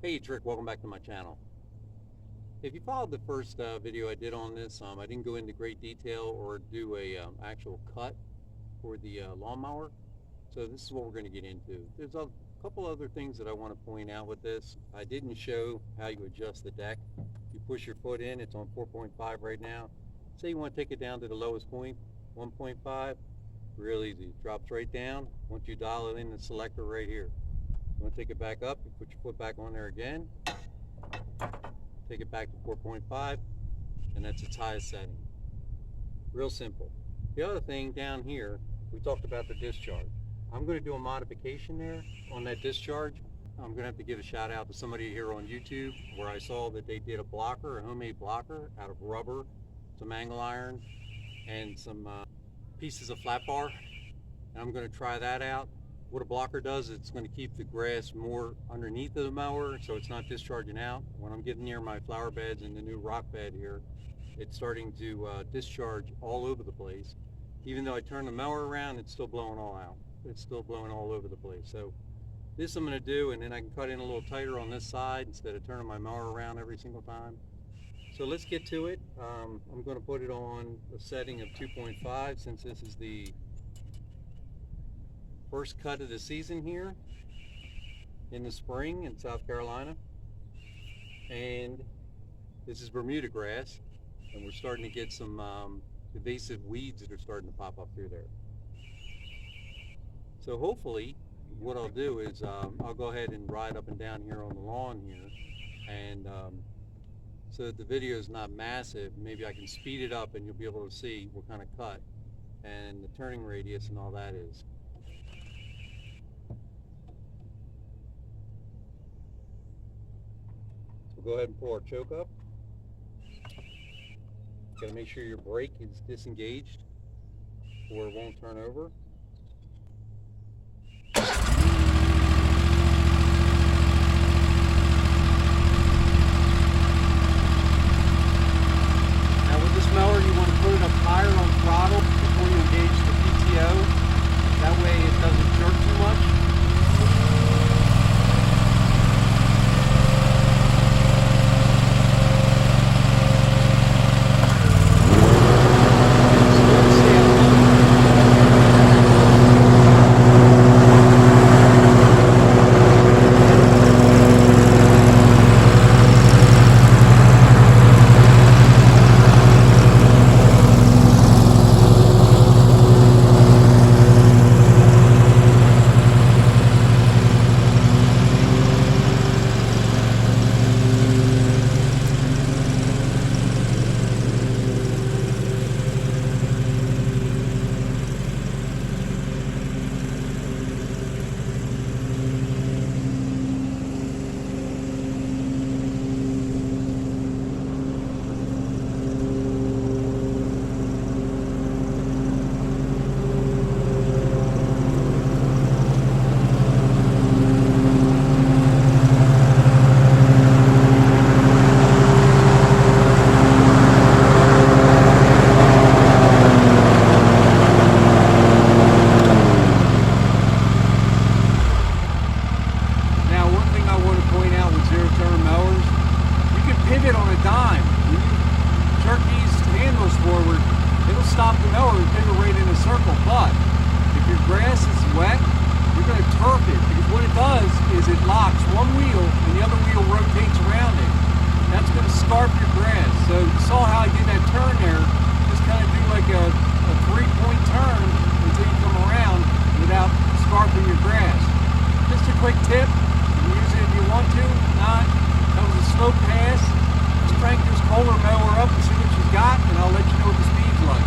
Hey, Trick, welcome back to my channel. If you followed the first video I did on this, I didn't go into great detail or do a actual cut for the lawnmower. So this is what we're going to get into. There's a couple other things that I want to point out with this. I didn't show how you adjust the deck. You push your foot in, it's on 4.5 right now. Say you want to take it down to the lowest point, 1.5, real easy. It drops right down. Once you dial it in the selector right here. You want to take it back up, you put your foot back on there again, take it back to 4.5, and that's its highest setting. Real simple. The other thing down here, we talked about the discharge. I'm going to do a modification there on that discharge. I'm going to have to give a shout out to somebody here on YouTube where I saw that they did a blocker, a homemade blocker out of rubber, some angle iron, and some pieces of flat bar. And I'm going to try that out. What a blocker does, it's going to keep the grass more underneath the mower so it's not discharging out. When I'm getting near my flower beds and the new rock bed here, it's starting to discharge all over the place. Even though I turn the mower around, it's still blowing all out. It's still blowing all over the place. So this I'm going to do, and then I can cut in a little tighter on this side instead of turning my mower around every single time. So let's get to it. I'm going to put it on a setting of 2.5 since this is the first cut of the season here in the spring in South Carolina, and this is Bermuda grass, and we're starting to get some invasive weeds that are starting to pop up through there. So hopefully what I'll do is I'll go ahead and ride up and down here on the lawn here, and so that the video is not massive, maybe I can speed it up and you'll be able to see what kind of cut and the turning radius and all that is. Go ahead and pull our choke up. Got to make sure your brake is disengaged or it won't turn over. Now with this mower, you want to put it up higher on throttle before you engage the PTO. That way it doesn't jerk too much. Stop the mower and pivot right in a circle, but if your grass is wet, you're going to turf it, because what it does is it locks one wheel and the other wheel rotates around it. That's going to scarp your grass. So you saw how I did that turn there, just kind of do like a 3-point turn until you come around without scarping your grass. Just a quick tip, you can use it if you want to, if not, that was a slow pass. Let's crank this Kohler mower up and see what she's got, and I'll let you know what the speed's like.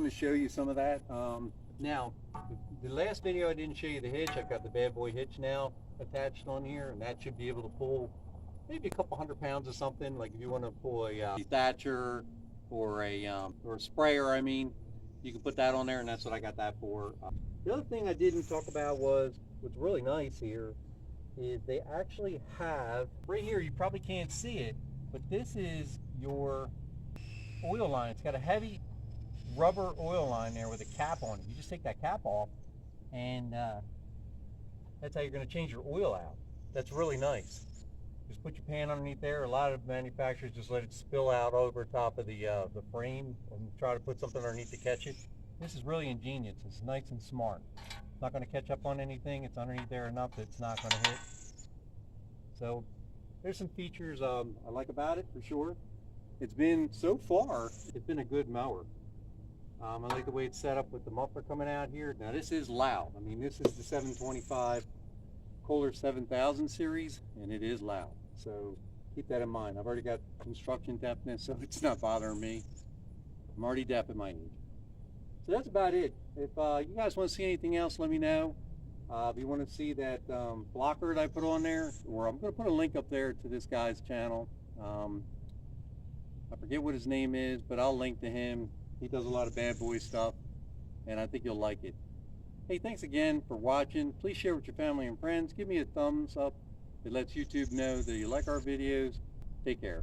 to show you some of that. Now, the last video I didn't show you the hitch. I've got the bad boy hitch now attached on here, and that should be able to pull maybe a couple 100 pounds or something. Like if you want to pull a thatcher or a sprayer, I mean, you can put that on there, and that's what I got that for. The other thing I didn't talk about was what's really nice here is they actually have right here. You probably can't see it, but this is your oil line. It's got a heavy rubber oil line there with a cap on it. You just take that cap off, and that's how you're going to change your oil out. That's really nice. Just put your pan underneath there. A lot of manufacturers just let it spill out over top of the frame and try to put something underneath to catch it. This is really ingenious. It's nice and smart. It's not going to catch up on anything. It's underneath there enough that it's not going to hit. So there's some features I like about it for sure. It's been, so far, it's been a good mower. I like the way it's set up with the muffler coming out here. Now this is loud. I mean, this is the 725 Kohler 7000 series, and it is loud. So keep that in mind. I've already got construction deafness, so it's not bothering me. I'm already deaf at my age. So that's about it. If you guys want to see anything else, let me know. If you want to see that blocker that I put on there, or I'm going to put a link up there to this guy's channel. I forget what his name is, but I'll link to him. He does a lot of bad boy stuff, and I think you'll like it. Hey, thanks again for watching. Please share with your family and friends. Give me a thumbs up. It lets YouTube know that you like our videos. Take care.